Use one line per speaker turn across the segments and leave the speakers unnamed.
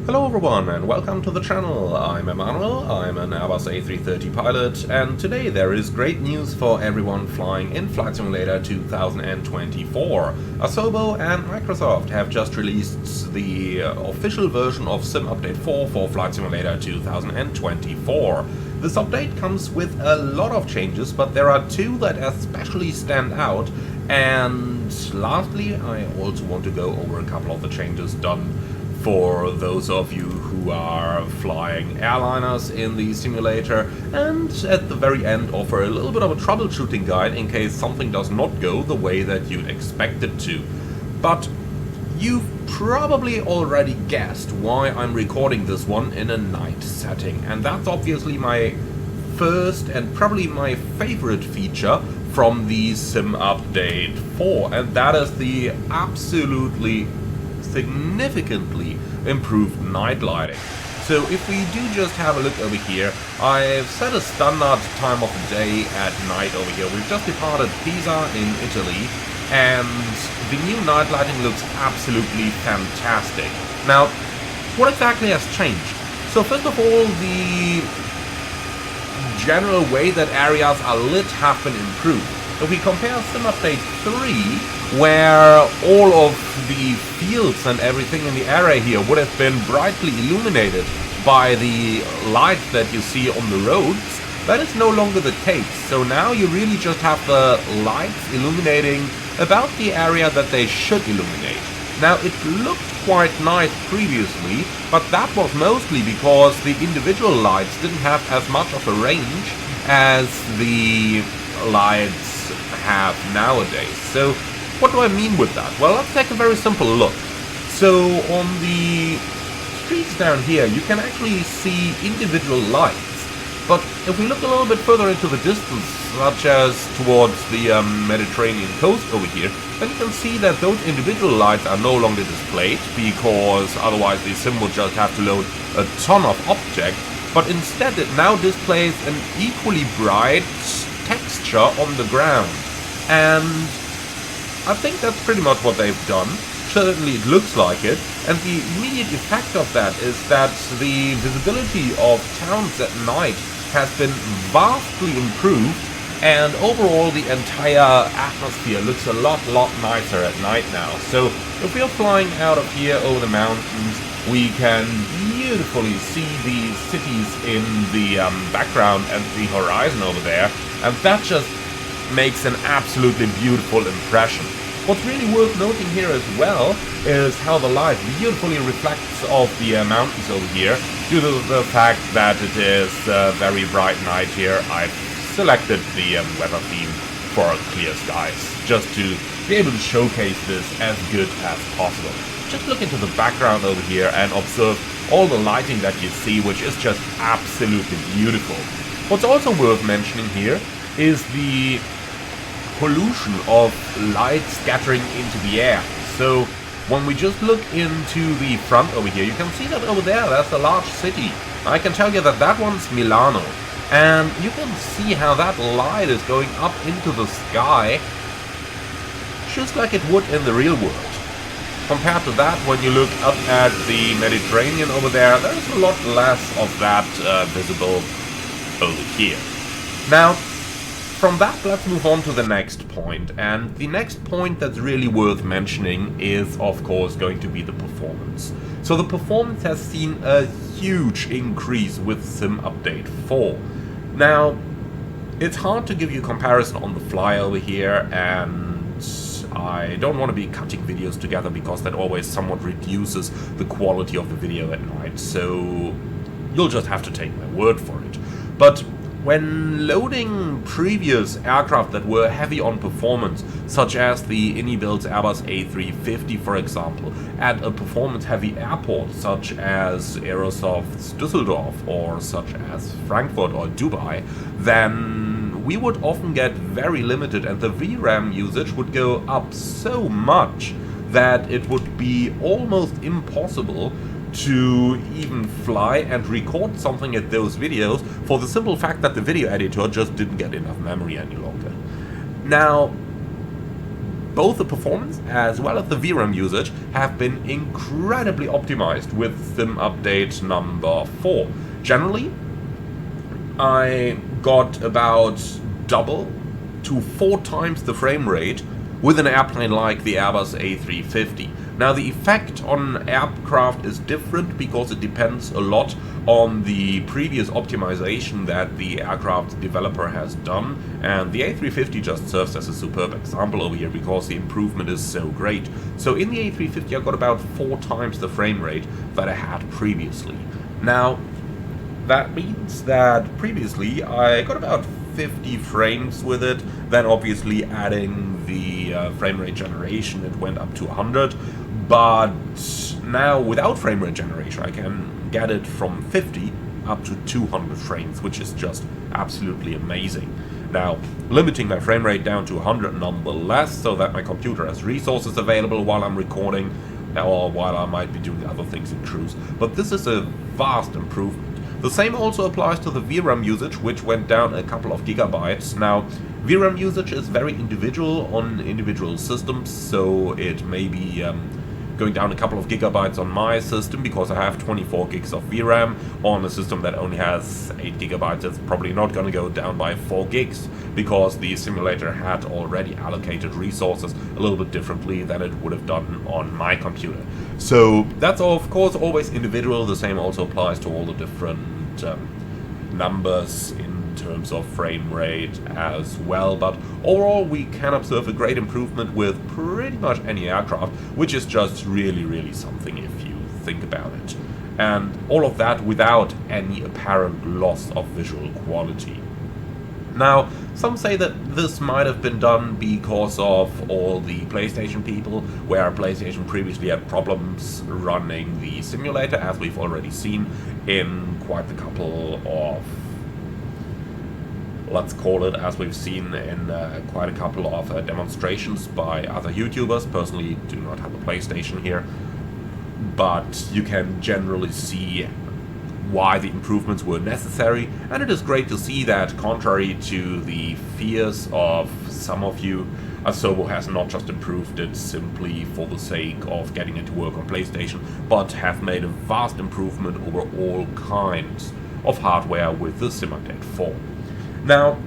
Hello everyone and welcome to the channel. I'm Emmanuel, I'm an Airbus A330 pilot, and today there is great news for everyone flying in Flight Simulator 2024. Asobo and Microsoft have just released the official version of Sim Update 4 for Flight Simulator 2024. This update comes with a lot of changes, but there are two that especially stand out, and lastly I also want to go over a couple of the changes done for those of you who are flying airliners in the simulator, and at the very end offer a little bit of a troubleshooting guide in case something does not go the way that you'd expect it to. But you've probably already guessed why I'm recording this one in a night setting, and that's obviously my first and probably my favorite feature from the Sim Update 4, and that is the absolutely significantly improved night lighting. So if we do just have a look over here, I've set a standard time of the day at night over here. We've just departed Pisa in Italy, and the new night lighting looks absolutely fantastic. Now, what exactly has changed? So first of all, the general way that areas are lit have been improved. If we compare Sim Update 3, where all of the fields and everything in the area here would have been brightly illuminated by the lights that you see on the roads, that is no longer the case. So now you really just have the lights illuminating about the area that they should illuminate. Now, it looked quite nice previously, but that was mostly because the individual lights didn't have as much of a range as the lights have nowadays. So what do I mean with that? Well, let's take a very simple look. So on the streets down here you can actually see individual lights, but if we look a little bit further into the distance, such as towards the Mediterranean coast over here, then you can see that those individual lights are no longer displayed, because otherwise the sim would just have to load a ton of objects, but instead it now displays an equally bright texture on the ground. And I think that's pretty much what they've done. Certainly it looks like it, and the immediate effect of that is that the visibility of towns at night has been vastly improved, and overall the entire atmosphere looks a lot nicer at night now. So if we're flying out of here over the mountains, we can beautifully see the cities in the background and the horizon over there, and that just makes an absolutely beautiful impression. What's really worth noting here as well is how the light beautifully reflects off the mountains over here, due to the fact that it is a very bright night here. I've selected the weather theme for clear skies, just to be able to showcase this as good as possible. Just look into the background over here and observe all the lighting that you see, which is just absolutely beautiful. What's also worth mentioning here is the pollution of light scattering into the air. So when we just look into the front over here, you can see that over there that's a large city. I can tell you that that one's Milano, and you can see how that light is going up into the sky just like it would in the real world. Compared to that, when you look up at the Mediterranean over there, there's a lot less of that visible over here. Now, from that, let's move on to the next point, and the next point that's really worth mentioning is, of course, going to be the performance. So the performance has seen a huge increase with Sim Update 4. Now, it's hard to give you a comparison on the fly over here, and I don't want to be cutting videos together because that always somewhat reduces the quality of the video at night, so you'll just have to take my word for it. But when loading previous aircraft that were heavy on performance, such as the Ini-built Airbus A350 for example, at a performance-heavy airport such as Aerosoft's Düsseldorf or such as Frankfurt or Dubai, then we would often get very limited, and the VRAM usage would go up so much that it would be almost impossible to even fly and record something at those videos, for the simple fact that the video editor just didn't get enough memory any longer. Now, both the performance as well as the VRAM usage have been incredibly optimized with sim update number 4. Generally, I got about double to 4 times the frame rate with an airplane like the Airbus A350. Now the effect on aircraft is different because it depends a lot on the previous optimization that the aircraft developer has done, and the A350 just serves as a superb example over here because the improvement is so great. So in the A350 I got about 4 times the frame rate that I had previously. Now that means that previously I got about 50 frames with it, then obviously adding the frame rate generation it went up to 100, but now without frame rate generation I can get it from 50 up to 200 frames, which is just absolutely amazing. Now limiting my frame rate down to 100 nonetheless, so that my computer has resources available while I'm recording or while I might be doing other things in cruise, but this is a vast improvement. The same also applies to the VRAM usage, which went down a couple of gigabytes. Now, VRAM usage is very individual on individual systems, so it may be going down a couple of gigabytes on my system because I have 24 gigs of VRAM. On a system that only has 8 gigabytes, it's probably not going to go down by 4 gigs because the simulator had already allocated resources a little bit differently than it would have done on my computer. So that's of course always individual. The same also applies to all the different numbers in terms of frame rate as well, but overall we can observe a great improvement with pretty much any aircraft, which is just really something if you think about it. And all of that without any apparent loss of visual quality. Now, some say that this might have been done because of all the PlayStation people, where PlayStation previously had problems running the simulator, as we've already seen in quite a couple of, let's call it, as we've seen in quite a couple of demonstrations by other YouTubers. Personally, do not have a PlayStation here, but you can generally see why the improvements were necessary, and it is great to see that, contrary to the fears of some of you, Asobo has not just improved it simply for the sake of getting it to work on PlayStation, but have made a vast improvement over all kinds of hardware with the Sim Update 4. Now,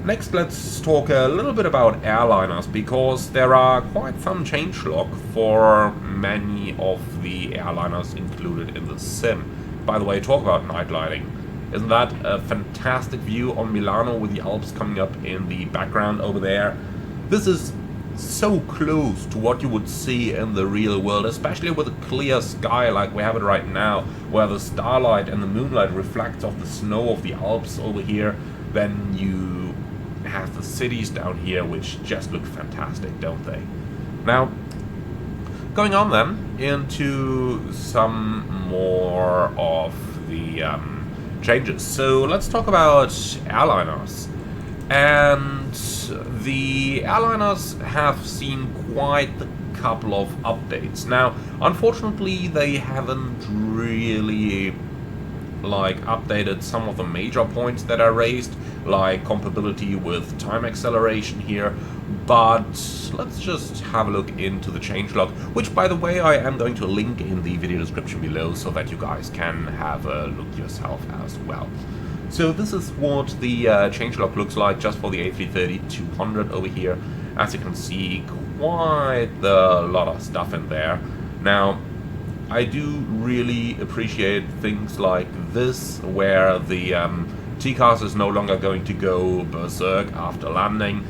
next let's talk a little bit about airliners, because there are quite some changelog for many of the airliners included in the sim. By the way, talk about night lighting. Isn't that a fantastic view on Milano with the Alps coming up in the background over there? This is so close to what you would see in the real world, especially with a clear sky like we have it right now, where the starlight and the moonlight reflects off the snow of the Alps over here. Then you have the cities down here, which just look fantastic, don't they? Now, going on then into some more of the changes. So let's talk about airliners. And the airliners have seen quite a couple of updates. Now, unfortunately, they haven't really updated some of the major points that are raised, like compatibility with time acceleration here, but let's just have a look into the changelog, which by the way I am going to link in the video description below so that you guys can have a look yourself as well. So this is what the changelog looks like just for the A330-200 over here. As you can see, quite a lot of stuff in there. Now, I do really appreciate things like this, where the TCAS is no longer going to go berserk after landing.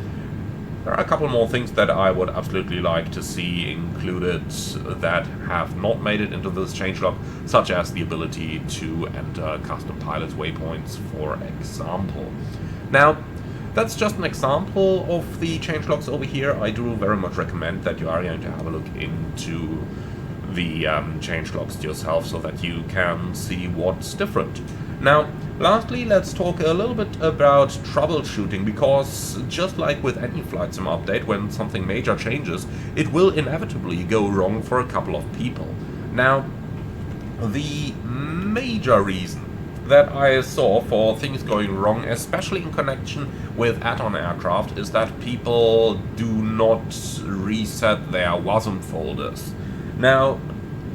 There are a couple more things that I would absolutely like to see included that have not made it into this changelog, such as the ability to enter custom pilot waypoints, for example. Now, that's just an example of the changelogs over here. I do very much recommend that you are going to have a look into the changelogs yourself so that you can see what's different. Now, lastly, let's talk a little bit about troubleshooting, because just like with any flight sim update, when something major changes, it will inevitably go wrong for a couple of people. Now, the major reason that I saw for things going wrong, especially in connection with add-on aircraft, is that people do not reset their WASM folders. Now,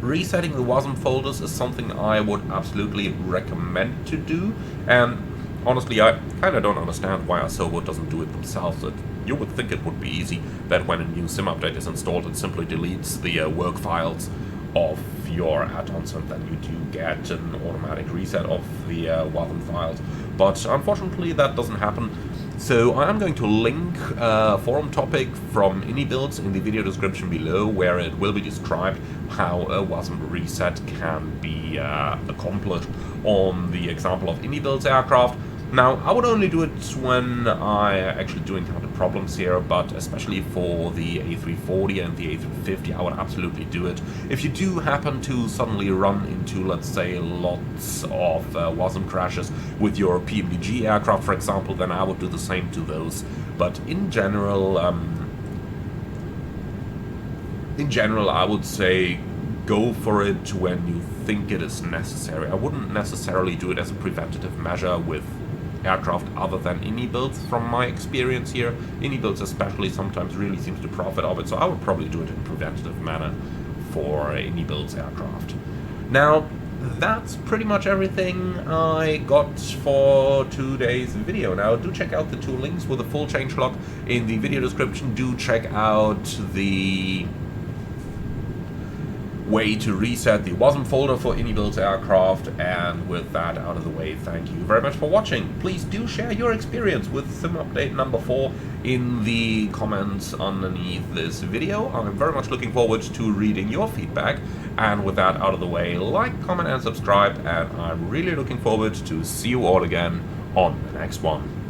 resetting the WASM folders is something I would absolutely recommend to do, and honestly, I kind of don't understand why Asobo doesn't do it themselves. You would think it would be easy that when a new sim update is installed, it simply deletes the work files of your add-ons, and then you do get an automatic reset of the WASM files. But unfortunately, that doesn't happen. So I am going to link a forum topic from IndyBuilds in the video description below, where it will be described how a WASM reset can be accomplished on the example of IndyBuilds aircraft. Now, I would only do it when I actually do encounter problems here, but especially for the A340 and the A350, I would absolutely do it. If you do happen to suddenly run into, let's say, lots of WASM crashes with your PMDG aircraft, for example, then I would do the same to those. But in general, I would say go for it when you think it is necessary. I wouldn't necessarily do it as a preventative measure with aircraft other than IndyBuilds from my experience here. IndyBuilds especially sometimes really seems to profit of it, so I would probably do it in a preventative manner for IndyBuilds aircraft. Now, that's pretty much everything I got for today's video. Now, do check out the two links with the full changelog in the video description. Do check out the way to reset the WASM folder for IndyBuilds aircraft, and with that out of the way, thank you very much for watching. Please do share your experience with sim update number 4 in the comments underneath this video. I'm very much looking forward to reading your feedback, and with that out of the way, like, comment and subscribe, and I'm really looking forward to see you all again on the next one.